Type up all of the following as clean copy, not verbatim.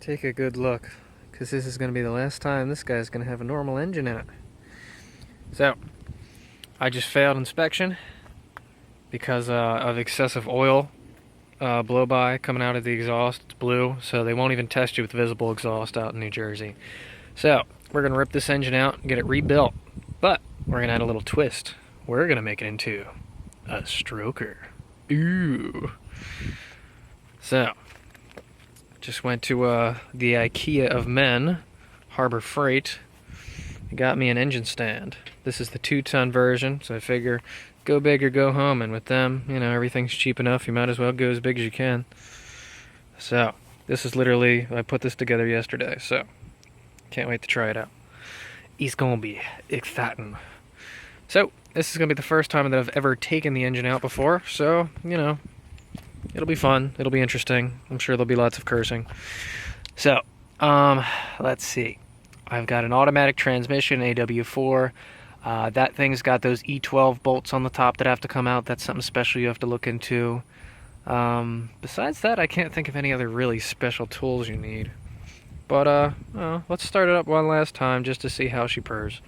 take a good look, because this is going to be the last time this guy's going to have a normal engine in it. So, I just failed inspection because of excessive oil blow-by coming out of the exhaust. It's blue, so they won't even test you with visible exhaust out in New Jersey. So, we're going to rip this engine out and get it rebuilt. But, we're going to add a little twist. We're going to make it into a stroker. Ooh. So, just went to the IKEA of men, Harbor Freight. Got me an engine stand. This is the 2-ton version, so I figure go big or go home, and with them, you know, everything's cheap enough, you might as well go as big as you can. So, this is literally, I put this together yesterday, so can't wait to try it out. It's gonna be exciting. So, this is gonna be the first time that I've ever taken the engine out before, so, you know, it'll be fun, it'll be interesting. I'm sure there'll be lots of cursing. So, let's see. I've got an automatic transmission, AW4. That thing's got those E12 bolts on the top that have to come out. That's something special you have to look into. Besides that, I can't think of any other really special tools you need. But, let's start it up one last time just to see how she purrs.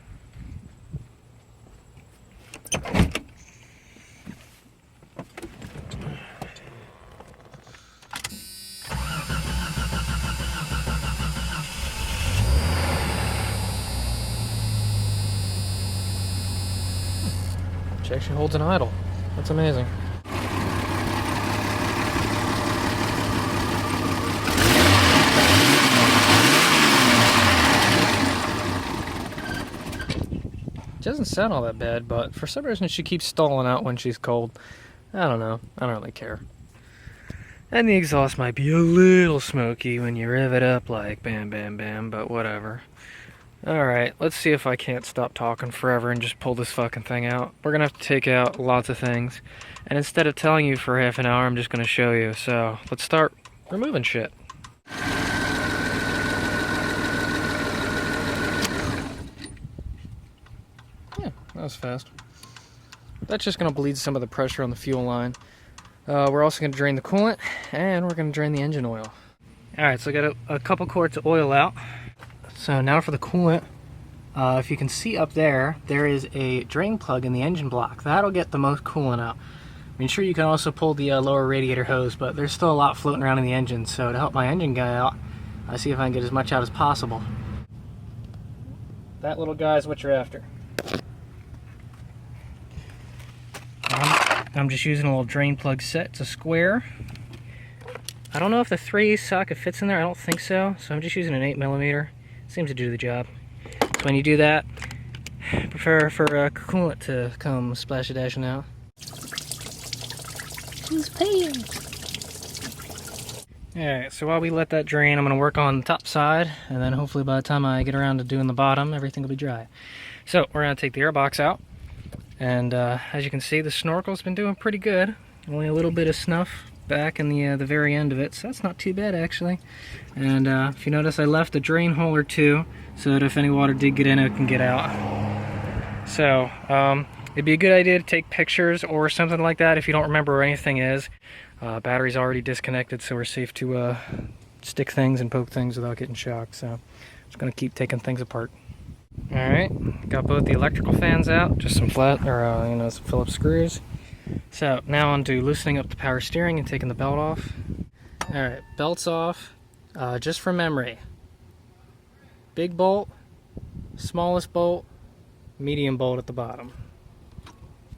She actually holds an idle. That's amazing. It doesn't sound all that bad, but for some reason she keeps stalling out when she's cold. I don't know. I don't really care. And the exhaust might be a little smoky when you rev it up like bam, bam, bam, but whatever. Alright, let's see if I can't stop talking forever and just pull this fucking thing out. We're gonna have to take out lots of things. And instead of telling you for half an hour, I'm just gonna show you. So, let's start removing shit. Yeah, that was fast. That's just gonna bleed some of the pressure on the fuel line. We're also gonna drain the coolant, and we're gonna drain the engine oil. Alright, so I got a couple quarts of oil out. So now for the coolant, if you can see up there, there is a drain plug in the engine block. That'll get the most coolant out. I mean, sure, you can also pull the lower radiator hose, but there's still a lot floating around in the engine. So to help my engine guy out, I see if I can get as much out as possible. That little guy is what you're after. I'm just using a little drain plug set. It's a square. I don't know if the 3 socket fits in there. I don't think so. So I'm just using an 8mm. Seems to do the job. So when you do that, prepare for coolant to come splash-a-dashing out. Who's paying? Alright, so while we let that drain, I'm going to work on the top side, and then hopefully by the time I get around to doing the bottom, everything will be dry. So we're going to take the air box out, and as you can see, the snorkel's been doing pretty good. Only a little bit of snuff back in the very end of it, so that's not too bad actually. And if you notice, I left a drain hole or two so that if any water did get in, it can get out. So it'd be a good idea to take pictures or something like that if you don't remember where anything is. Battery's already disconnected, so we're safe to stick things and poke things without getting shocked. So I'm just gonna keep taking things apart. Alright, got both the electrical fans out, just some flat, or some Phillips screws. So now on to loosening up the power steering and taking the belt off. Alright, belt's off. Just from memory. Big bolt, smallest bolt, medium bolt at the bottom.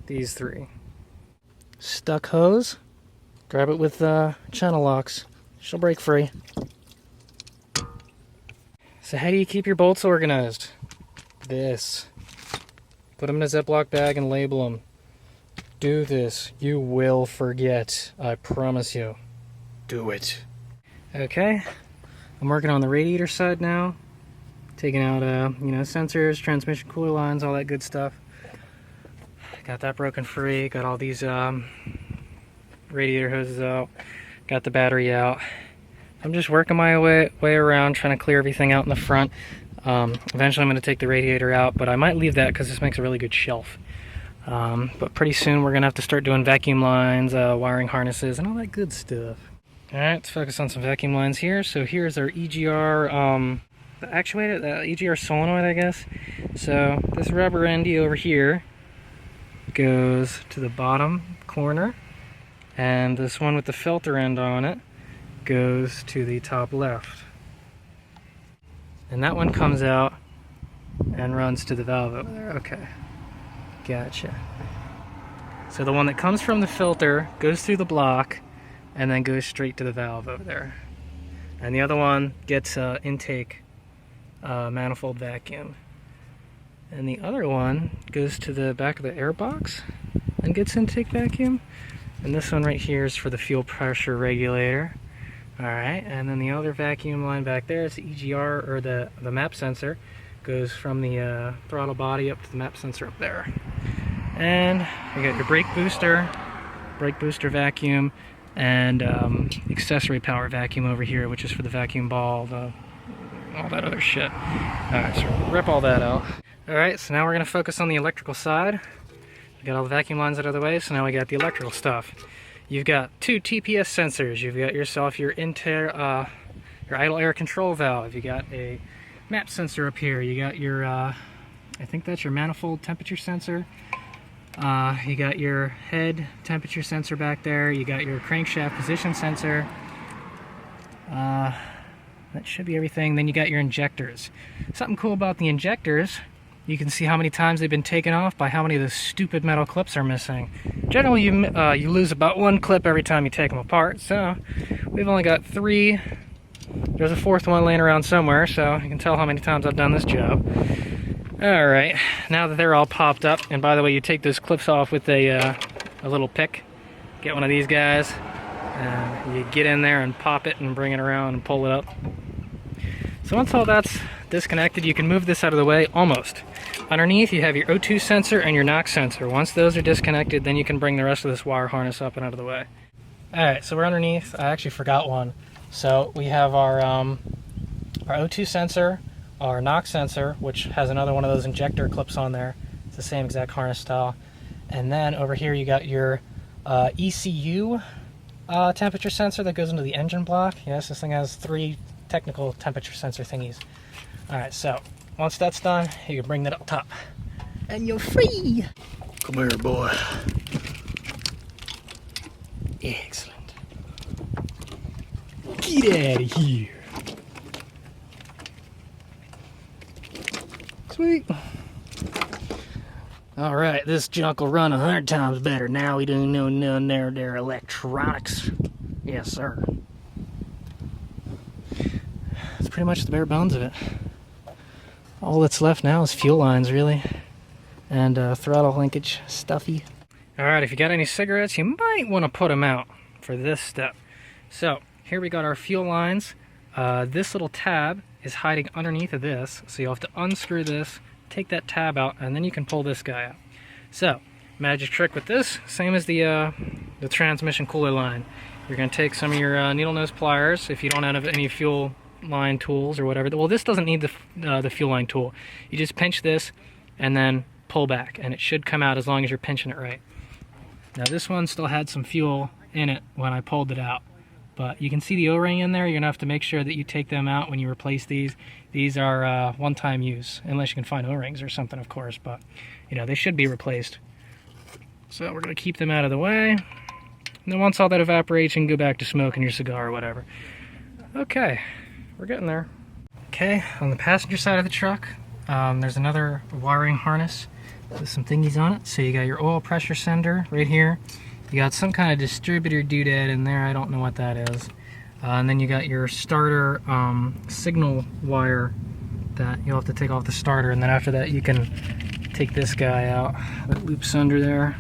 These 3. Stuck hose. Grab it with channel locks. She'll break free. So how do you keep your bolts organized? This. Put them in a Ziploc bag and label them. Do this. You will forget. I promise you. Do it. Okay. I'm working on the radiator side now. Taking out, sensors, transmission cooler lines, all that good stuff. Got that broken free. Got all these radiator hoses out. Got the battery out. I'm just working my way around, trying to clear everything out in the front. Eventually I'm going to take the radiator out, but I might leave that because this makes a really good shelf. But pretty soon we're going to have to start doing vacuum lines, wiring harnesses, and all that good stuff. Alright, let's focus on some vacuum lines here. So here's our EGR the actuator, the EGR solenoid, I guess. So this rubber endy over here goes to the bottom corner, and this one with the filter end on it goes to the top left. And that one comes out and runs to the valve over there. Okay, gotcha. So the one that comes from the filter goes through the block and then goes straight to the valve over there. And the other one gets intake manifold vacuum. And the other one goes to the back of the air box and gets intake vacuum. And this one right here is for the fuel pressure regulator. Alright, and then the other vacuum line back there is the EGR, or the map sensor. Goes from the throttle body up to the map sensor up there. And you got your brake booster vacuum, and accessory power vacuum over here, which is for the vacuum ball, all that other shit. Alright, so rip all that out. Alright, so now we're going to focus on the electrical side. We got all the vacuum lines out of the way, so now we got the electrical stuff. You've got 2 TPS sensors. You've got yourself your idle air control valve. You got a map sensor up here. You got your, I think that's your manifold temperature sensor. You got your head temperature sensor back there. You got your crankshaft position sensor. That should be everything. Then you got your injectors. Something cool about the injectors, you can see how many times they've been taken off by how many of the stupid metal clips are missing. Generally, you lose about 1 clip every time you take them apart, so we've only got 3. There's a 4th one laying around somewhere, so you can tell how many times I've done this job. Alright, now that they're all popped up, and by the way, you take those clips off with a little pick. Get one of these guys, and you get in there and pop it and bring it around and pull it up. So once all that's disconnected, you can move this out of the way, almost. Underneath, you have your O2 sensor and your NOx sensor. Once those are disconnected, then you can bring the rest of this wire harness up and out of the way. Alright, so we're underneath. I actually forgot one. So we have our O2 sensor, our NOx sensor, which has another one of those injector clips on there. It's the same exact harness style. And then over here you got your ECU temperature sensor that goes into the engine block. Yes, this thing has 3 technical temperature sensor thingies. Alright, so once that's done, you can bring that up top. And you're free! Come here, boy. Excellent. Get out of here. Sweet. Alright, this junk will run 100 times better now we don't know none of their electronics. Yes, sir. That's pretty much the bare bones of it. All that's left now is fuel lines, really. And throttle linkage stuffy. Alright, if you got any cigarettes, you might want to put them out for this step. So, here we got our fuel lines. This little tab is hiding underneath of this, so you'll have to unscrew this, take that tab out, and then you can pull this guy out. So, magic trick with this, same as the transmission cooler line. You're going to take some of your needle nose pliers, if you don't have any fuel line tools or whatever. Well, this doesn't need the fuel line tool. You just pinch this and then pull back, and it should come out as long as you're pinching it right. Now this one still had some fuel in it when I pulled it out. But you can see the O-ring in there. You're going to have to make sure that you take them out when you replace these. These are one-time use, unless you can find O-rings or something, of course. But, you know, they should be replaced. So we're going to keep them out of the way. And then once all that evaporates, you can go back to smoking your cigar or whatever. Okay, we're getting there. Okay, on the passenger side of the truck, there's another wiring harness with some thingies on it. So you got your oil pressure sender right here. You got some kind of distributor doodad in there, I don't know what that is. And then you got your starter signal wire that you'll have to take off the starter, and then after that you can take this guy out that loops under there.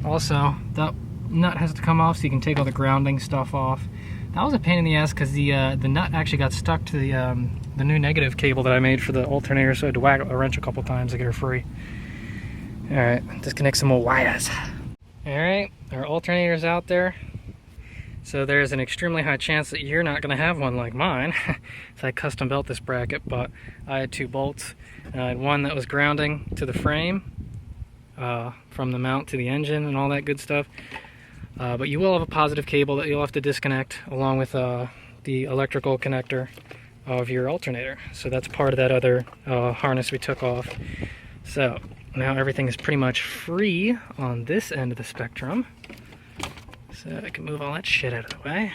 Also, that nut has to come off so you can take all the grounding stuff off. That was a pain in the ass because the nut actually got stuck to the new negative cable that I made for the alternator, so I had to whack a wrench a couple times to get her free. Alright, disconnect some more wires. Alright, our alternator's out there. So there's an extremely high chance that you're not going to have one like mine. So I custom built this bracket, but I had 2 bolts. I had one that was grounding to the frame, from the mount to the engine and all that good stuff. But you will have a positive cable that you'll have to disconnect along with the electrical connector of your alternator. So that's part of that other harness we took off. So now everything is pretty much free on this end of the spectrum. So I can move all that shit out of the way.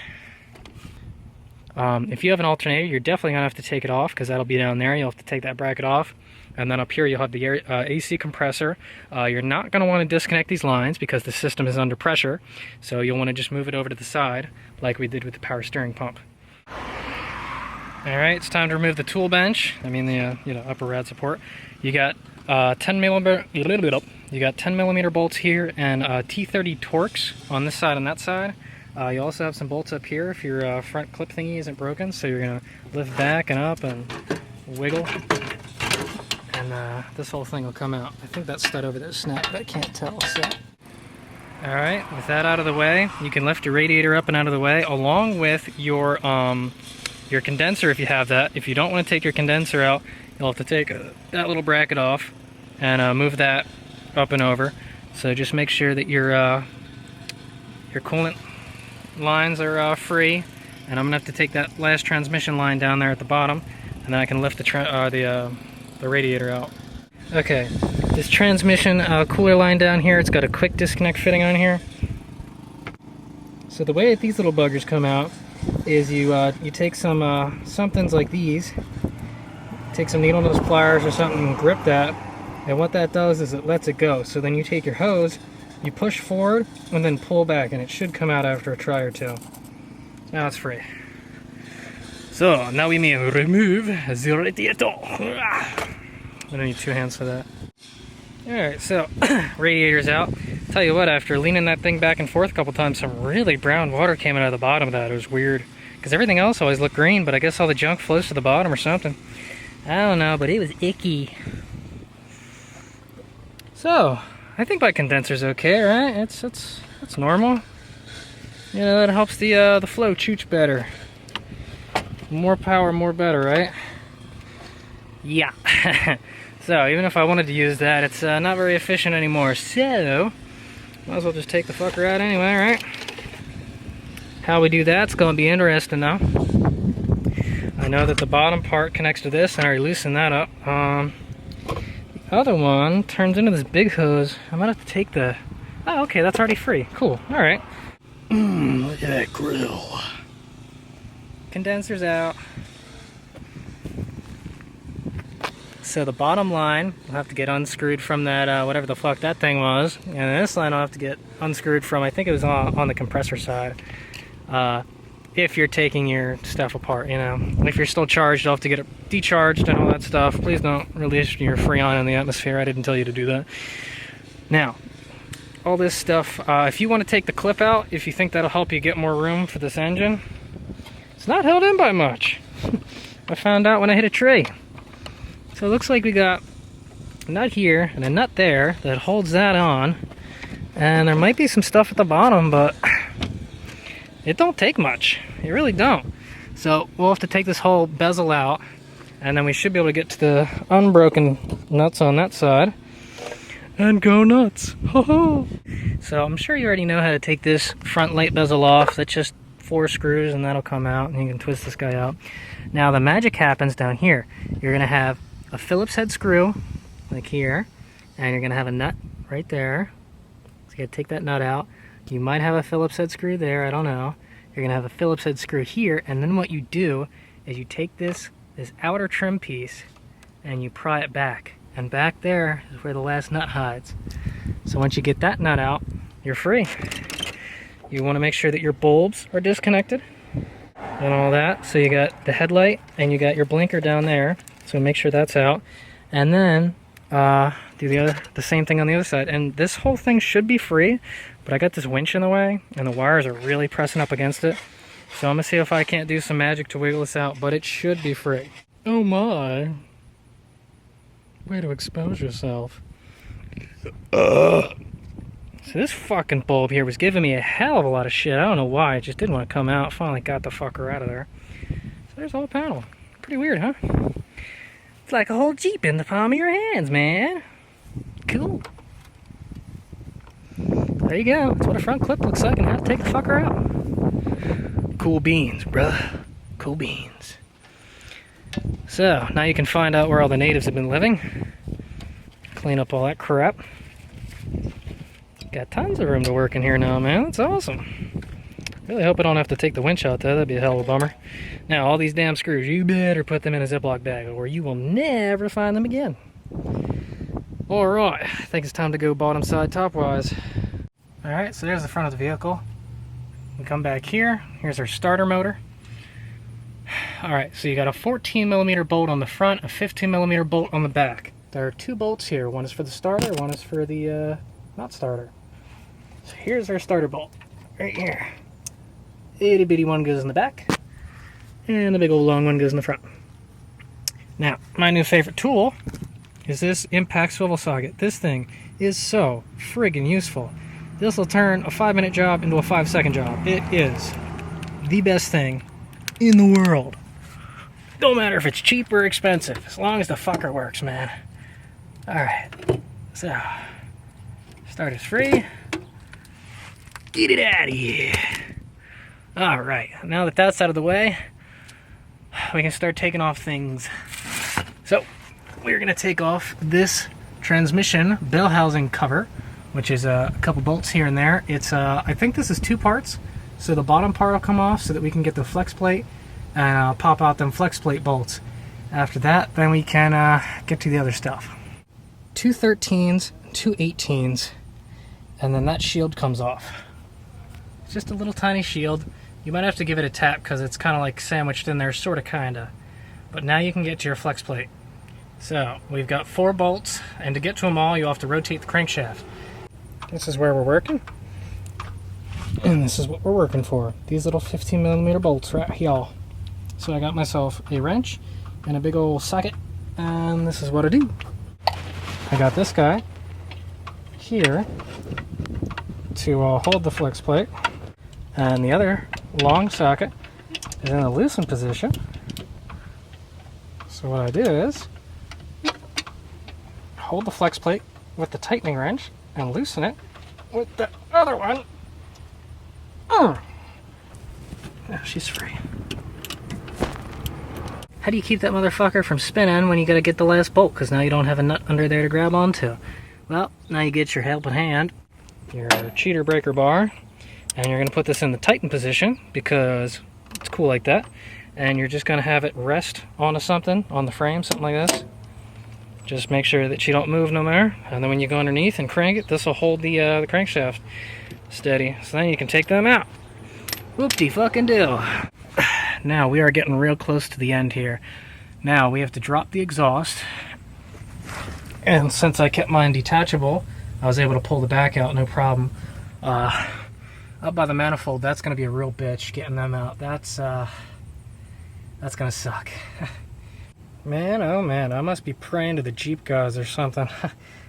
If you have an alternator, you're definitely gonna have to take it off because that'll be down there. You'll have to take that bracket off. And then up here you'll have the AC compressor. You're not gonna wanna disconnect these lines because the system is under pressure. So you'll wanna just move it over to the side like we did with the power steering pump. All right, it's time to remove the tool bench. I mean the upper rad support. You got 10 millimeter bolts here and T30 Torx on this side and that side. You also have some bolts up here if your front clip thingy isn't broken. So you're gonna lift back and up and wiggle, and this whole thing will come out. I think that stud over there snapped, but I can't tell. So, all right, with that out of the way, you can lift your radiator up and out of the way, along with your condenser if you have that. If you don't want to take your condenser out, you'll have to take that little bracket off and move that up and over. So just make sure that your coolant lines are free, and I'm gonna have to take that last transmission line down there at the bottom, and then I can lift the radiator out. Okay, this transmission cooler line down here, it's got a quick disconnect fitting on here. So the way that these little buggers come out is you take some somethings like these, take some needle nose pliers or something and grip that, and what that does is it lets it go. So then you take your hose, you push forward and then pull back, and it should come out after a try or two. Now it's free. So now we may remove the radiator. I don't need two hands for that. Alright, so radiator's out. Tell you what, after leaning that thing back and forth a couple times, some really brown water came out of the bottom of that. It was weird, because everything else always looked green, but I guess all the junk flows to the bottom or something. I don't know, but it was icky. So I think my condenser's okay, right? It's normal. You know, that helps the flow chooch better. More power, more better, right? Yeah. So even if I wanted to use that, it's not very efficient anymore. So might as well just take the fucker out anyway, right? How we do that's gonna be interesting now. I know that the bottom part connects to this, and I already loosened that up. The other one turns into this big hose. I might have to take the... Oh, okay, that's already free. Cool, alright. Look at that grill. Condenser's out. So the bottom line will have to get unscrewed from that, whatever the fuck that thing was. And this line will have to get unscrewed from, I think it was on the compressor side. If you're taking your stuff apart, you know. If you're still charged, you'll have to get it decharged and all that stuff. Please don't release your Freon in the atmosphere. I didn't tell you to do that. Now, all this stuff, if you want to take the clip out, if you think that'll help you get more room for this engine, it's not held in by much. I found out when I hit a tree. So it looks like we got a nut here and a nut there that holds that on. And there might be some stuff at the bottom, but it don't take much. It really don't. So we'll have to take this whole bezel out, and then we should be able to get to the unbroken nuts on that side and go nuts. So I'm sure you already know how to take this front light bezel off. That's just 4 screws and that'll come out, and you can twist this guy out. Now the magic happens down here. You're gonna have a Phillips head screw like here, and you're gonna have a nut right there. So you gotta take that nut out. You might have a Phillips head screw there, I don't know. You're gonna have a Phillips head screw here, and then what you do is you take this outer trim piece and you pry it back, and back there is where the last nut hides. So once you get that nut out, you're free. You want to make sure that your bulbs are disconnected and all that. So you got the headlight and you got your blinker down there, so make sure that's out, and then do the same thing on the other side. And this whole thing should be free, but I got this winch in the way and the wires are really pressing up against it. So I'm gonna see if I can't do some magic to wiggle this out, but it should be free. Oh my. Way to expose yourself. So this fucking bulb here was giving me a hell of a lot of shit. I don't know why, it just didn't want to come out. Finally got the fucker out of there. So there's the whole panel. Pretty weird, huh? It's like a whole Jeep in the palm of your hands, man. Cool. there you go. That's what a front clip looks like and how to take the fucker out. Cool beans, bruh. Cool beans. So, now you can find out where all the natives have been living. Clean up all that crap. Got tons of room to work in here now, man. That's awesome. Really hope I don't have to take the winch out there. That'd be a hell of a bummer. Now, all these damn screws, you better put them in a Ziploc bag or you will never find them again. Alright, I think it's time to go bottom side top wise. Alright, so there's the front of the vehicle. We come back here. Here's our starter motor. Alright, so you got a 14mm bolt on the front, a 15mm bolt on the back. There are two bolts here. One is for the starter, one is for the not starter. So here's our starter bolt, right here. Itty bitty one goes in the back, and the big old long one goes in the front. Now, my new favorite tool is this impact swivel socket. This thing is so friggin' useful. This will turn a 5-minute job into a 5-second job. It is the best thing in the world. Don't matter if it's cheap or expensive, as long as the fucker works, man. Alright, so, starter's free. Get it out of here. Alright, now that that's out of the way, we can start taking off things. So, we're going to take off this transmission bell housing cover, which is a couple bolts here and there. It's I think this is 2 parts, so the bottom part will come off so that we can get the flex plate and pop out them flex plate bolts. After that, then we can get to the other stuff. 2 13s, 2 18s, and then that shield comes off. It's just a little tiny shield. You might have to give it a tap because it's kind of like sandwiched in there, sort of, kinda. But now you can get to your flex plate. So, we've got 4 bolts, and to get to them all, you'll have to rotate the crankshaft. This is where we're working. And this is what we're working for. These little 15mm bolts right here. So I got myself a wrench and a big old socket, and this is what I do. I got this guy here to hold the flex plate, and the other long socket is in a loosen position. So what I do is hold the flex plate with the tightening wrench and loosen it with the other one. Oh, she's free. How do you keep that motherfucker from spinning when you gotta get the last bolt? Because now you don't have a nut under there to grab onto. Well, now you get your helping hand, your cheater breaker bar, and you're gonna put this in the tighten position because it's cool like that. And you're just gonna have it rest onto something, on the frame, something like this. Just make sure that you don't move no more. And then when you go underneath and crank it, this will hold the crankshaft steady. So then you can take them out. Whoop-de-fucking-do. Now we are getting real close to the end here. Now we have to drop the exhaust. And since I kept mine detachable, I was able to pull the back out, no problem. Up by the manifold, that's going to be a real bitch getting them out. That's going to suck. Man, oh man, I must be praying to the Jeep guys or something.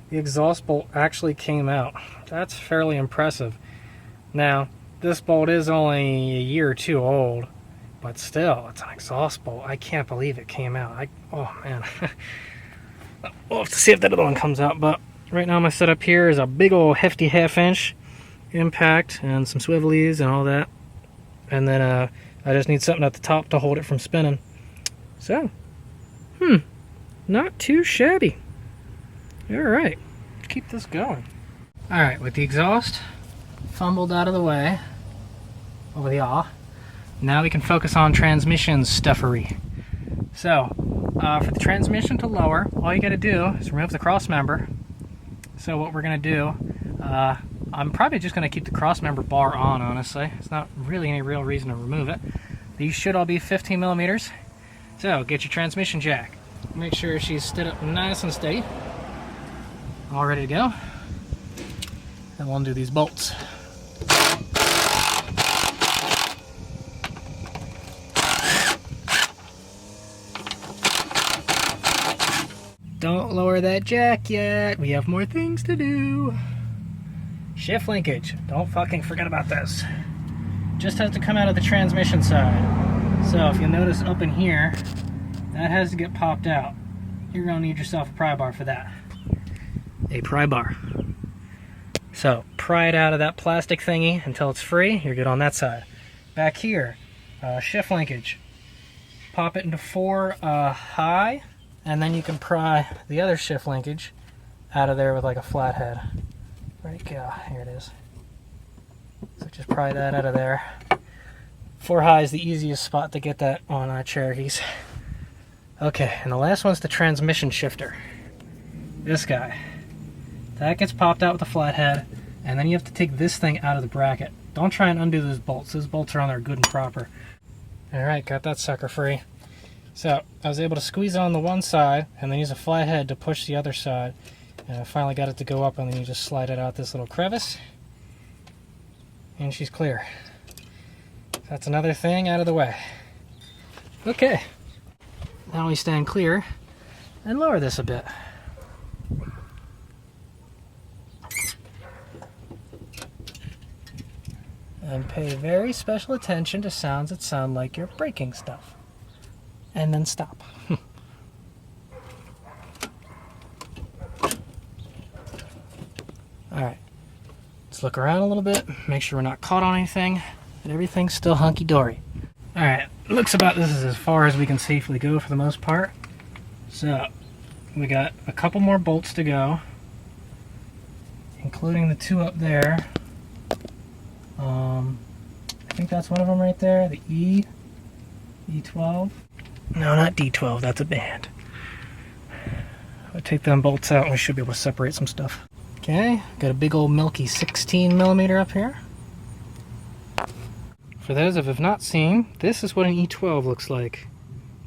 The exhaust bolt actually came out. That's fairly impressive. Now, this bolt is only a year or 2 old, but still, it's an exhaust bolt. I can't believe it came out. Oh man. We'll have to see if that other one comes out, but right now my setup here is a big old hefty 1/2-inch impact and some swivelies and all that. And then I just need something at the top to hold it from spinning. So, not too shabby. Alright, keep this going. Alright, with the exhaust fumbled out of the way, over the now we can focus on transmission stuffery. So, for the transmission to lower, all you gotta do is remove the cross member. So what we're gonna do, I'm probably just gonna keep the cross member bar on, honestly. It's not really any real reason to remove it. These should all be 15mm. So, get your transmission jack. Make sure she's stood up nice and steady. All ready to go. And we'll undo these bolts. Don't lower that jack yet. We have more things to do. Shift linkage. Don't fucking forget about this. Just has to come out of the transmission side. So if you notice up in here, that has to get popped out. You're gonna need yourself a pry bar for that. A pry bar. So pry it out of that plastic thingy until it's free. You're good on that side. Back here, shift linkage. Pop it into 4 high, and then you can pry the other shift linkage out of there with like a flathead. Where'd it go? Here it is. So just pry that out of there. 4 high is the easiest spot to get that on Cherokees. Okay, and the last one's the transmission shifter. This guy. That gets popped out with a flathead, and then you have to take this thing out of the bracket. Don't try and undo those bolts. Those bolts are on there good and proper. Alright, got that sucker free. So, I was able to squeeze it on the one side, and then use a flathead to push the other side. And I finally got it to go up, and then you just slide it out this little crevice. And she's clear. That's another thing out of the way. Okay. Now we stand clear and lower this a bit. And pay very special attention to sounds that sound like you're breaking stuff. And then stop. Alright. Let's look around a little bit, make sure we're not caught on anything, and everything's still hunky-dory. Alright, looks about this is as far as we can safely go for the most part. So, we got a couple more bolts to go, including the 2 up there. I think that's one of them right there, the E12. No, not D12, that's a band. I'll take them bolts out and we should be able to separate some stuff. Okay, got a big old milky 16mm up here. For those of you who have not seen, this is what an E12 looks like.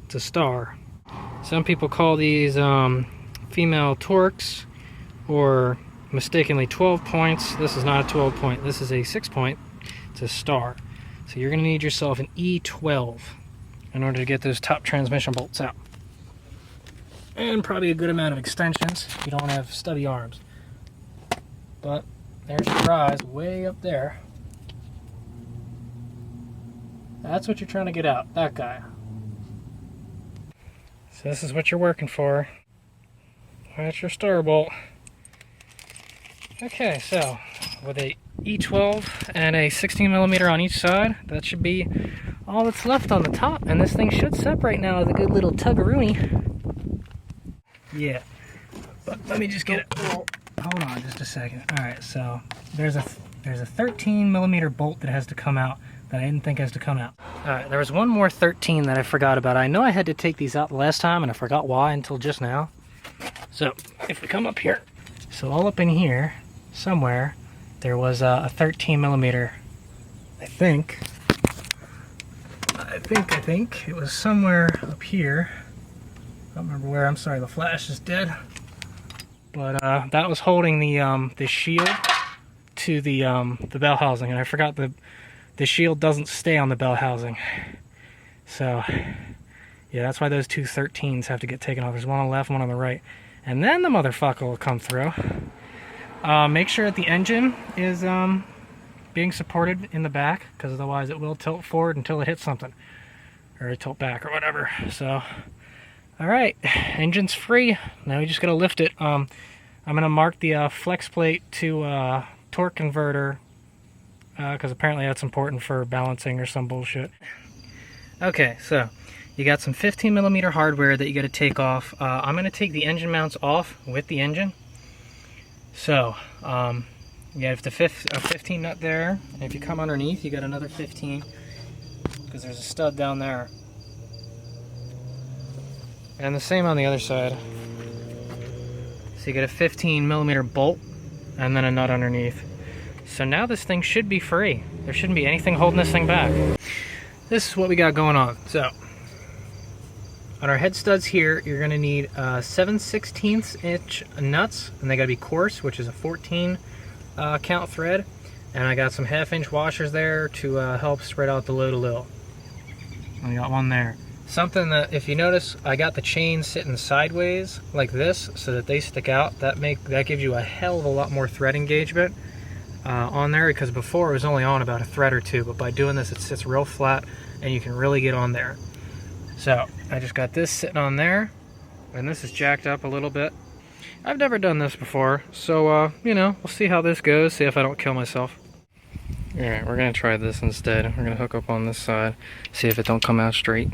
It's a star. Some people call these female torques, or mistakenly 12 points. This is not a 12 point, this is a 6 point. It's a star. So you're going to need yourself an E12 in order to get those top transmission bolts out. And probably a good amount of extensions if you don't have stubby arms. But there's your prize way up there. That's what you're trying to get out, that guy. So this is what you're working for. That's your star bolt. Okay, so with a E12 and a 16mm on each side, that should be all that's left on the top, and this thing should separate now with a good little tug-a-rooney. Yeah, but let me just get it. Hold on just a second. Alright, so there's a 13mm bolt that has to come out that I didn't think has to come out. Alright, there was one more 13 that I forgot about. I know I had to take these out the last time, and I forgot why until just now. So, if we come up here, so all up in here, somewhere, there was a 13mm, I think it was somewhere up here. I don't remember where, I'm sorry, the flash is dead. But that was holding the shield to the bell housing, and I forgot the shield doesn't stay on the bell housing. So, yeah, that's why those two 13s have to get taken off. There's one on the left, one on the right. And then the motherfucker will come through. Make sure that the engine is being supported in the back, because otherwise it will tilt forward until it hits something. Or tilt back or whatever. So, alright, engine's free. Now we just gotta lift it. I'm gonna mark the flex plate to torque converter, because apparently that's important for balancing or some bullshit. Okay, so you got some 15mm hardware that you gotta take off. I'm gonna take the engine mounts off with the engine. So, you have a 15 nut there, and if you come underneath, you got another 15, because there's a stud down there. And the same on the other side. So you get a 15mm bolt, and then a nut underneath. So now this thing should be free. There shouldn't be anything holding this thing back. This is what we got going on. So, on our head studs here, you're going to need 7/16 inch nuts, and they got to be coarse, which is a 14 count thread. And I got some 1/2 inch washers there to help spread out the load a little. I got one there. Something that, if you notice, I got the chains sitting sideways like this so that they stick out. That gives you a hell of a lot more thread engagement on there, because before it was only on about a thread or two, but by doing this it sits real flat and you can really get on there. So I just got this sitting on there, and this is jacked up a little bit. I've never done this before, so, you know, we'll see how this goes, see if I don't kill myself. Alright, we're gonna try this instead. We're gonna hook up on this side, see if it don't come out straight.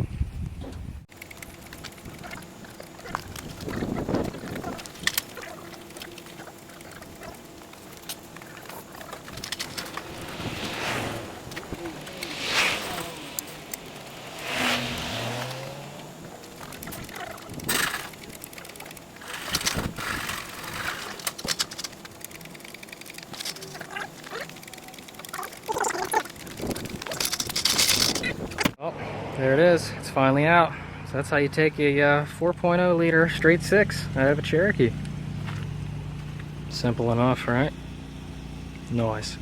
Oh, there it is. It's finally out. So that's how you take a 4.0 liter straight 6 out of a Cherokee. Simple enough, right? Nice.